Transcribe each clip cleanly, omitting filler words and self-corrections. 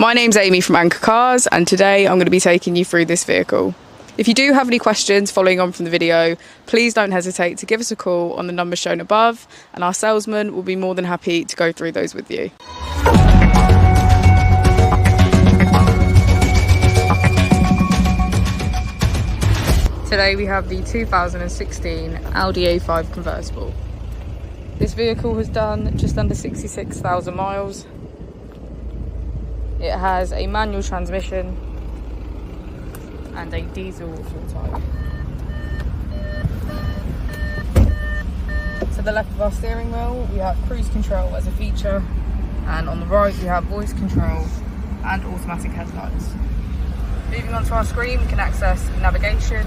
My name's Amy from Anchor Cars, and today I'm going to be taking you through this vehicle. If you do have any questions following on from the video, please don't hesitate to give us a call on the number shown above, and our salesman will be more than happy to go through those with you. Today we have the 2016 Audi A5 convertible. This vehicle has done just under 66,000 miles. It has a manual transmission and a diesel full type. To the left of our steering wheel we have cruise control as a feature, and on the right we have voice control and automatic headlights. Moving on to our screen, we can access navigation,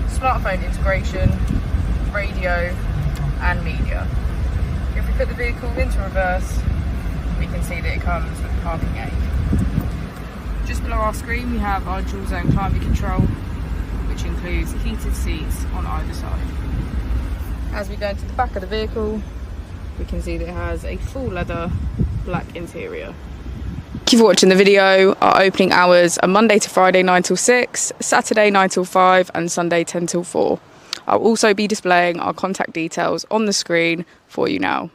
smartphone integration, radio and media. If we put the vehicle into reverse, we can see that it comes with parking aid. Just below our screen we have our dual zone climate control, which includes heated seats on either side. As we go into the back of the vehicle, we can see that it has a full leather black interior. Thank you for watching the video. Our opening hours are Monday to Friday 9 till 6, Saturday 9 till 5 and Sunday 10 till 4. I'll also be displaying our contact details on the screen for you now.